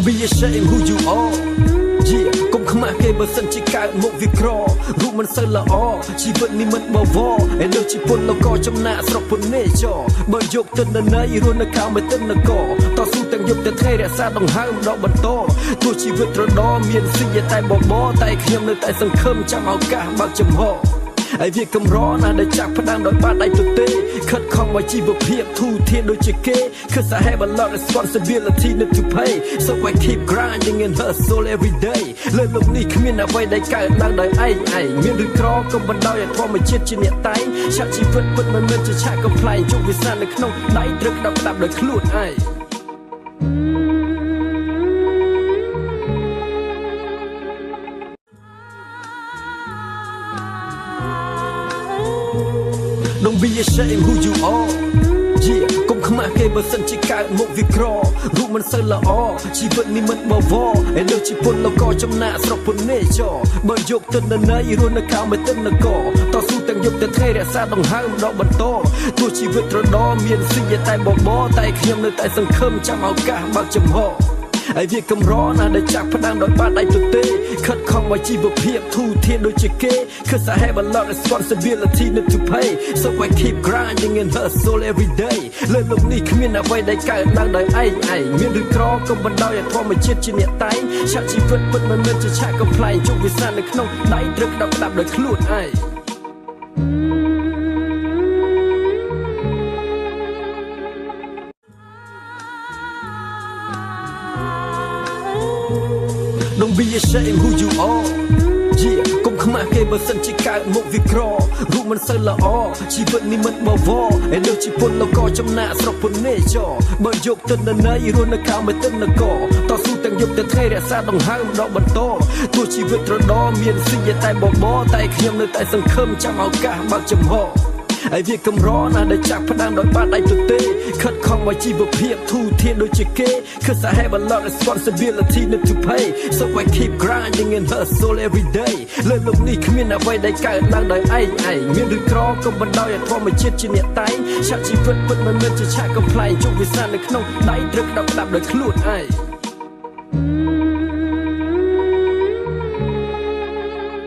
Don't be ashamed who you are Yeah កុំខ្មាស់គេបើសិនជាកើតមកវាក្ររូបមិនសូវល្អជីវិតនេះមិនបវរឯលើជីពុនលោកក៏ចំណាក់ស្រុកពុននេចបើយកទៅនៅនៃរស់នៅកៅមិនទៅនគរតស៊ូទាំងយប់ទាំងថ្ងៃរក្សាដង្ហើមដកបន្តទោះជីវិតត្រដរមានស៊ីតែបបតែខ្ញុំនៅតែសង្ឃឹមចាំឱកាសបើកចំហហើយវាកម្រណាស់ដែលចាប់ផ្ដើមដោយបាត់ដៃទទេខិតខំឲ្យជីវភាពធូរធានដូចជាគេ Cause I have a lot of responsibility need to pay So I keep grinding and hustle every day លើលោកនេះគ្មានអ្វីដែលកើតឡើងដោយឯងមានឬក្រក៏មិនដោយឲ្យធម្មជាតិជាអ្នកតែងឆាកជីវិតពិតមិនមែនជាឆាកកំ pl ែងជោគវាសនានៅក្នុងដៃត្រូវក្តាប់ក្តាប់ដោយខ្លួនឯងDon't be ashamed who you are Yeah កុំខ្មាស់គេបើសិនជាកើតមកវាក្ររូបមិនសូវល្អជីវិតនេះមិនបវរឯលើជីពុនលោកក៏ចំណាក់ស្រុកពុននេចបើយកទៅនៅនៃរស់នៅកៅមិនទៅនគរតស៊ូទាំងយប់ទាំងថ្ងៃរក្សាដង្ហើមដកបន្តទោះជីវិតត្រដរមានស៊ីតែបបតែខ្ញុំនៅតែសង្ឃឹមចាំឱកាសបើកចំហហើយវាកម្រណាស់ដែលចាប់ផ្ដើមដោយបាត់ដៃទទេខិតខំឲ្យជីវភាពធូរធានដូចជាគេ Cause I have a lot of responsibility need to pay So I keep grinding and hustle every day លើលោកនេះគ្មានអ្វីដែលកើតឡើងដោយឯងមានឬក្រក៏មិនដោយឲ្យធម្មជាតិជាអ្នកតែងឆាកជីវិតពិតមិនមែនជាឆាកកំ pl ែងជោគវាសនានៅក្នុងដៃត្រូវក្តាប់ក្តាប់ដោយខ្លួនឯងDon't be ashamed who you are Yeah កុំខ្មាស់គេបើសិនជាកើតមកវាក្ររូបមិនសូវល្អជីវិតនេះមិនបវរឯលើជីពុនលោកក៏ចំណាក់ស្រុកពុននេចបើយកទៅនៅនៃរស់នៅកៅមិនទៅនគរតស៊ូទាំងយប់ទាំងថ្ងៃរក្សាដង្ហើមដកបន្តទោះជីវិតត្រដរមានស៊ីតែបបតែខ្ញុំនៅតែសង្ឃឹមចាំឱកាសបើកចំហហើយវាកម្រណាស់ដែលចាប់ផ្ដើមដោយបាត់ដៃទទេខិតខំឲ្យជីវភាពធូរធានដូចជាគេ Cause I have a lot of responsibility need to pay So I keep grinding and hustle every day លើលោកនេះគ្មានអ្វីដែលកើតឡើងដោយឯងមានឬក្រក៏មិនដោយឲ្យធម្មជាតិជាអ្នកតែងឆាកជីវិតពិតមិនមែនជាឆាកកំ pl ែងជោគវាសនានៅក្នុងដៃត្រូវក្តាប់ក្តាប់ដោយខ្លួនឯង